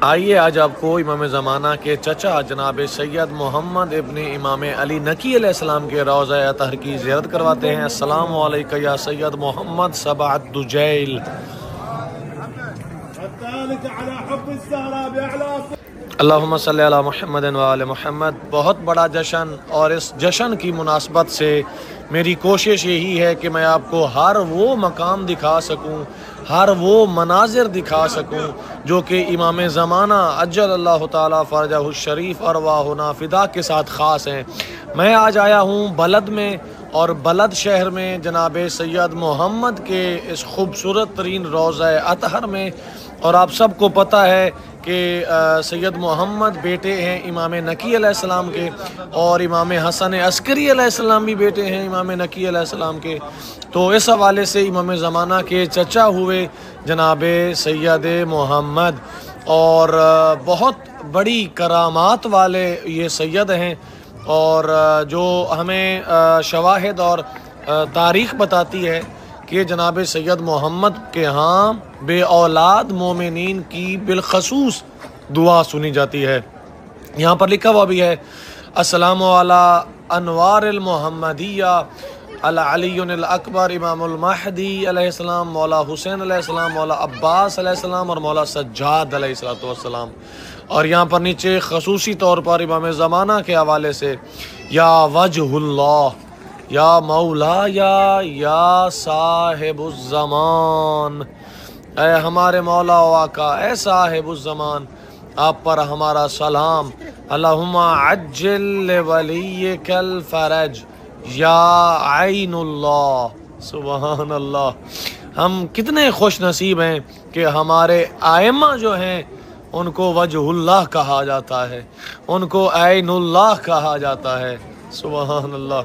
آئیے آج آپ کو امام زمانہ کے چچا جناب سید محمد ابن امام علی نقی علیہ السلام کے روضہ اطہر کی زیارت کرواتے ہیں۔ السلام علیکم یا سید محمد سبع الدجیل۔ اللہم صلی علی محمد و آل محمد۔ بہت بڑا جشن، اور اس جشن کی مناسبت سے میری کوشش یہی ہے کہ میں آپ کو ہر وہ مقام دکھا سکوں، ہر وہ مناظر دکھا سکوں جو کہ امام زمانہ عجل اللہ تعالیٰ فرجہ الشریف ارواحنا فدا کے ساتھ خاص ہیں۔ میں آج آیا ہوں بلد میں، اور بلد شہر میں جناب سید محمد کے اس خوبصورت ترین روضہ اطہر میں، اور آپ سب کو پتہ ہے کہ سید محمد بیٹے ہیں امام نقی علیہ السلام کے، اور امام حسن عسکری علیہ السلام بھی بیٹے ہیں امام نقی علیہ السلام کے۔ تو اس حوالے سے امام زمانہ کے چچا ہوئے جناب سید محمد، اور بہت بڑی کرامات والے یہ سید ہیں، اور جو ہمیں شواہد اور تاریخ بتاتی ہے کہ جناب سید محمد کے ہاں بے اولاد مومنین کی بالخصوص دعا سنی جاتی ہے۔ یہاں پر لکھا ہوا بھی ہے: السلام علی انوار المحمدیہ العلی الاکبر امام المہدی علیہ السلام، مولا حسین علیہ السلام، مولا عباس علیہ السلام، اور مولا سجاد علیہ السلام۔ اور یہاں پر نیچے خصوصی طور پر امام زمانہ کے حوالے سے: یا وجہ اللہ، یا مولا یا صاحب الزمان، اے ہمارے مولا و آقا، اے صاحب الزمان، آپ پر ہمارا سلام۔ اللہم عجل لولیک الفرج یا عین اللہ۔ سبحان اللہ۔ ہم کتنے خوش نصیب ہیں کہ ہمارے ائمہ جو ہیں ان کو وجہ اللہ کہا جاتا ہے، ان کو عین اللہ کہا جاتا ہے۔ سبحان اللہ۔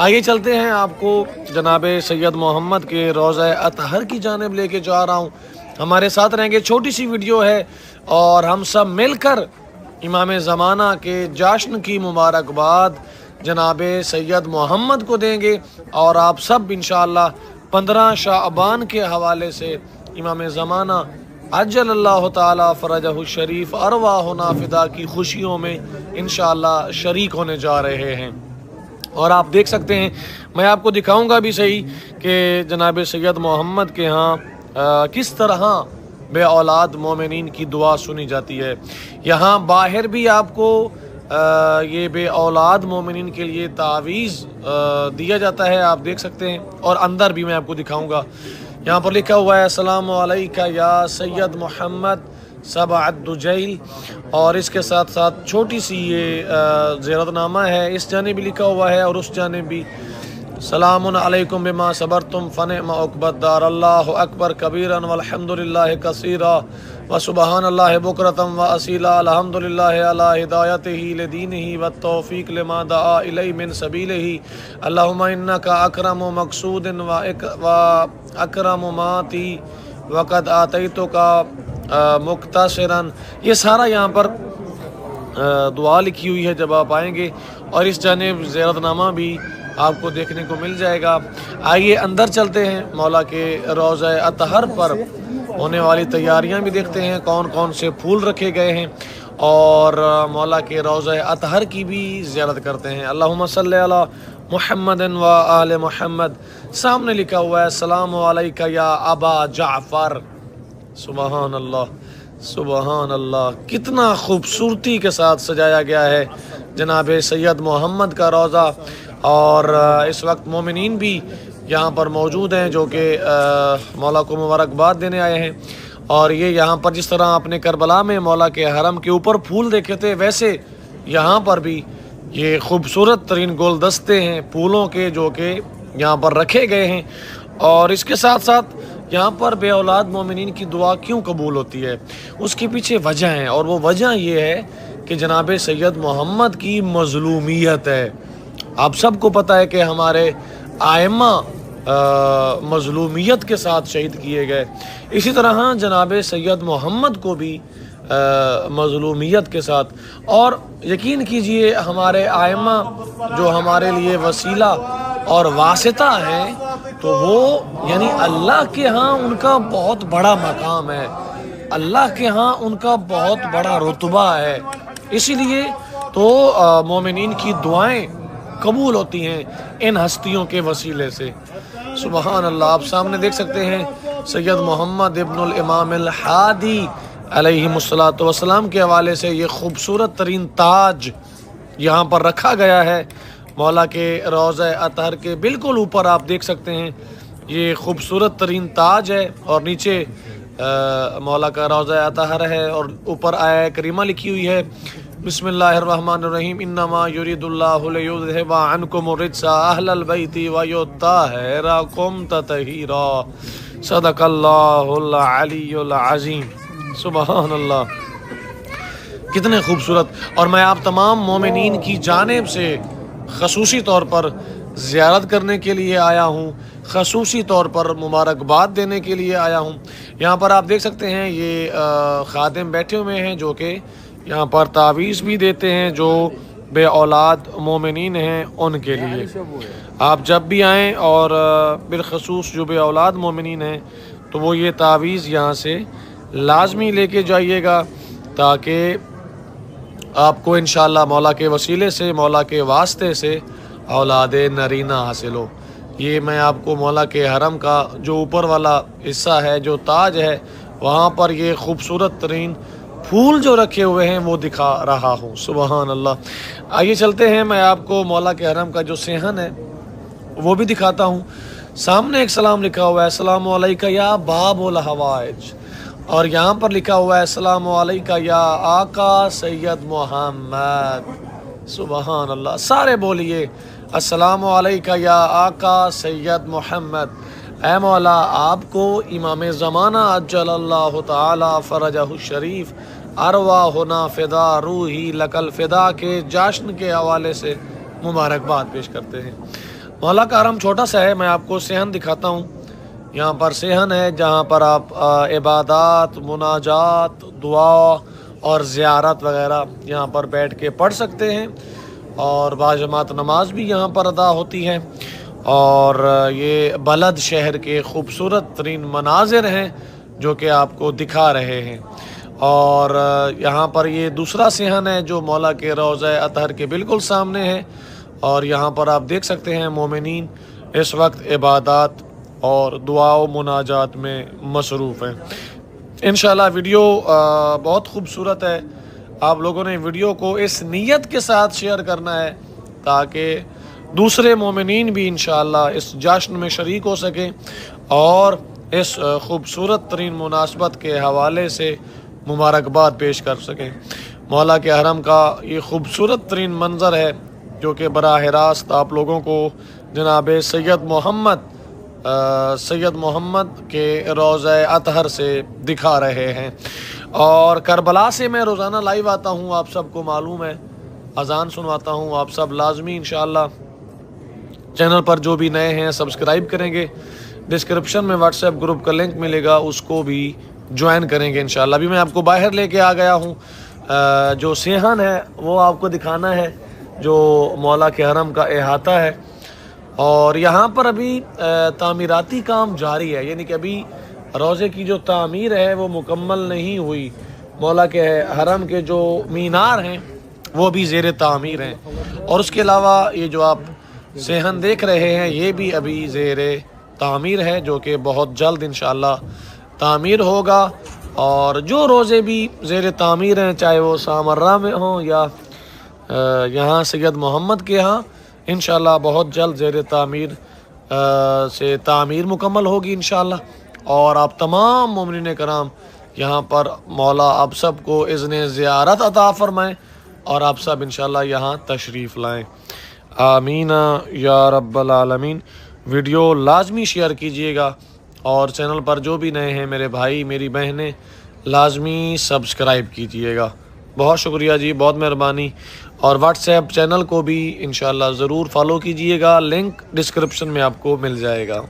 آگے چلتے ہیں، آپ کو جناب سید محمد کے روضہ اطہر کی جانب لے کے جا رہا ہوں۔ ہمارے ساتھ رہیں گے، چھوٹی سی ویڈیو ہے، اور ہم سب مل کر امام زمانہ کے جشن کی مبارکباد جناب سید محمد کو دیں گے، اور آپ سب انشاءاللہ 15 شعبان کے حوالے سے امام زمانہ عجل اللہ تعالیٰ فرجہ الشریف ارواحنا فدا کی خوشیوں میں انشاءاللہ شریک ہونے جا رہے ہیں۔ اور آپ دیکھ سکتے ہیں، میں آپ کو دکھاؤں گا بھی صحیح کہ جناب سید محمد کے ہاں کس طرح بے اولاد مومنین کی دعا سنی جاتی ہے۔ یہاں باہر بھی آپ کو یہ بے اولاد مومنین کے لیے تعویذ دیا جاتا ہے، آپ دیکھ سکتے ہیں، اور اندر بھی میں آپ کو دکھاؤں گا۔ یہاں پر لکھا ہوا ہے: السلام علیکم یا سید محمد سبع الدجیل، اور اس کے ساتھ ساتھ چھوٹی سی یہ زیارت نامہ ہے، اس جانب بھی لکھا ہوا ہے اور اس جانب بھی: سلام علیکم بما صبرتم فنعم عقبی الدار، اللہ اکبر کبیرا والحمد للہ کثیرا وسبحان اللہ بکرۃ واصیلا، الحمد للہ علی ہدایتہ لدینہ والتوفیق لما دعا الیہ من سبیلہ، اللہم انک اکرم مقصود و اکرم ماتی وقد آتیتک مختصراً۔ یہ سارا یہاں پر دعا لکھی ہوئی ہے جب آپ آئیں گے، اور اس جانب زیارت نامہ بھی آپ کو دیکھنے کو مل جائے گا۔ آئیے اندر چلتے ہیں، مولا کے روضہ اطہر پر ہونے والی تیاریاں بھی دیکھتے ہیں، کون کون سے پھول رکھے گئے ہیں، اور مولا کے روضہ اطہر کی بھی زیارت کرتے ہیں۔ اللہم صلی علی محمد و آل محمد۔ سامنے لکھا ہوا ہے: السلام علیکم یا ابا جعفر۔ سبحان اللہ، سبحان اللہ، کتنا خوبصورتی کے ساتھ سجایا گیا ہے جناب سید محمد کا روضہ، اور اس وقت مومنین بھی یہاں پر موجود ہیں جو کہ مولا کو مبارکباد دینے آئے ہیں۔ اور یہ یہاں پر جس طرح آپ نے کربلا میں مولا کے حرم کے اوپر پھول دیکھے تھے، ویسے یہاں پر بھی یہ خوبصورت ترین گلدستے ہیں پھولوں کے جو کہ یہاں پر رکھے گئے ہیں۔ اور اس کے ساتھ ساتھ یہاں پر بے اولاد مومنین کی دعا کیوں قبول ہوتی ہے، اس کے پیچھے وجہ ہیں، اور وہ وجہ یہ ہے کہ جناب سید محمد کی مظلومیت ہے۔ آپ سب کو پتہ ہے کہ ہمارے ائمہ مظلومیت کے ساتھ شہید کیے گئے، اسی طرح جناب سید محمد کو بھی مظلومیت کے ساتھ۔ اور یقین کیجئے ہمارے ائمہ جو ہمارے لیے وسیلہ اور واسطہ ہیں، تو وہ یعنی اللہ کے ہاں ان کا بہت بڑا مقام ہے۔ اللہ کے ہاں ان کا بہت بڑا رتبہ ہے، اسی لیے تو مومنین کی دعائیں قبول ہوتی ہیں ان ہستیوں کے وسیلے سے۔ سبحان اللہ، آپ سامنے دیکھ سکتے ہیں سید محمد ابن الامام الحادی علیہ السلام کے حوالے سے یہ خوبصورت ترین تاج یہاں پر رکھا گیا ہے مولا کے روضہ اطہر کے بالکل اوپر۔ آپ دیکھ سکتے ہیں یہ خوبصورت ترین تاج ہے اور نیچے مولا کا روضہ اطہر ہے اور اوپر آیہ کریمہ لکھی ہوئی ہے، بسم اللہ الرحمن الرحیم، انما یرید اللہ لیذھب عنکم الرجس اہل البیت ویطہرکم تطہیرا، صدق اللہ العلی العظیم۔ سبحان اللہ، کتنے خوبصورت۔ اور میں آپ تمام مومنین کی جانب سے خصوصی طور پر زیارت کرنے کے لیے آیا ہوں، خصوصی طور پر مبارکباد دینے کے لیے آیا ہوں۔ یہاں پر آپ دیکھ سکتے ہیں یہ خادم بیٹھے ہوئے ہیں جو کہ یہاں پر تعویذ بھی دیتے ہیں جو بے اولاد مومنین ہیں ان کے لیے۔ آپ جب بھی آئیں اور بالخصوص جو بے اولاد مومنین ہیں تو وہ یہ تعویذ یہاں سے لازمی لے کے جائیے گا تاکہ آپ کو انشاءاللہ مولا کے وسیلے سے، مولا کے واسطے سے اولاد نرینہ حاصل ہو۔ یہ میں آپ کو مولا کے حرم کا جو اوپر والا حصہ ہے، جو تاج ہے، وہاں پر یہ خوبصورت ترین پھول جو رکھے ہوئے ہیں وہ دکھا رہا ہوں۔ سبحان اللہ۔ آئیے چلتے ہیں، میں آپ کو مولا کے حرم کا جو صحن ہے وہ بھی دکھاتا ہوں۔ سامنے ایک سلام لکھا ہوا ہے، السلام علیکہ یا باب الحوائج، اور یہاں پر لکھا ہوا ہے السلام علیکہ یا آقا سید محمد۔ سبحان اللہ، سارے بولیے السلام علیکہ یا آقا سید محمد۔ اے مولا، آپ کو امام زمانہ عجل اللہ تعالی فرجہ الشریف ارواحنا فدا روحی لکل فدا کے جشن کے حوالے سے مبارکباد پیش کرتے ہیں۔ مولا کا حرم چھوٹا سا ہے، میں آپ کو صحن دکھاتا ہوں۔ یہاں پر صحن ہے جہاں پر آپ عبادات، مناجات، دعا اور زیارت وغیرہ یہاں پر بیٹھ کے پڑھ سکتے ہیں، اور باجماعت نماز بھی یہاں پر ادا ہوتی ہے۔ اور یہ بلد شہر کے خوبصورت ترین مناظر ہیں جو کہ آپ کو دکھا رہے ہیں۔ اور یہاں پر یہ دوسرا صحن ہے جو مولا کے روضہ اطہر کے بالکل سامنے ہے، اور یہاں پر آپ دیکھ سکتے ہیں مومنین اس وقت عبادات اور دعا و مناجات میں مصروف ہیں۔ انشاءاللہ ویڈیو بہت خوبصورت ہے، آپ لوگوں نے ویڈیو کو اس نیت کے ساتھ شیئر کرنا ہے تاکہ دوسرے مومنین بھی انشاءاللہ اس جشن میں شریک ہو سکیں اور اس خوبصورت ترین مناسبت کے حوالے سے مبارکباد پیش کر سکیں۔ مولا کے حرم کا یہ خوبصورت ترین منظر ہے جو کہ براہ راست آپ لوگوں کو جناب سید محمد کے روضہ اطہر سے دکھا رہے ہیں۔ اور کربلا سے میں روزانہ لائیو آتا ہوں، آپ سب کو معلوم ہے، اذان سنواتا ہوں۔ آپ سب لازمی انشاءاللہ چینل پر جو بھی نئے ہیں سبسکرائب کریں گے، ڈسکرپشن میں واٹس ایپ گروپ کا لنک ملے گا، اس کو بھی جوائن کریں گے انشاءاللہ۔ ابھی میں آپ کو باہر لے کے آ گیا ہوں، جو صحن ہے وہ آپ کو دکھانا ہے جو مولا کے حرم کا احاطہ ہے، اور یہاں پر ابھی تعمیراتی کام جاری ہے، یعنی کہ ابھی روضے کی جو تعمیر ہے وہ مکمل نہیں ہوئی۔ مولا کے حرم کے جو مینار ہیں وہ بھی زیر تعمیر ہیں، اور اس کے علاوہ یہ جو آپ صحن دیکھ رہے ہیں یہ بھی ابھی زیر تعمیر ہے جو کہ بہت جلد انشاءاللہ تعمیر ہوگا۔ اور جو روزے بھی زیر تعمیر ہیں، چاہے وہ سامرہ میں ہوں یا یہاں سید محمد کے ہاں، انشاءاللہ بہت جلد زیر تعمیر سے تعمیر مکمل ہوگی انشاءاللہ۔ اور آپ تمام مومنین کرام یہاں پر مولا آپ سب کو اذن زیارت عطا فرمائیں اور آپ سب انشاءاللہ یہاں تشریف لائیں، آمین یا رب العالمین۔ ویڈیو لازمی شیئر کیجئے گا، اور چینل پر جو بھی نئے ہیں میرے بھائی میری بہنیں لازمی سبسکرائب کیجئے گا۔ بہت شکریہ جی، بہت مہربانی۔ اور واٹس ایپ چینل کو بھی انشاءاللہ ضرور فالو کیجئے گا، لنک ڈسکرپشن میں آپ کو مل جائے گا۔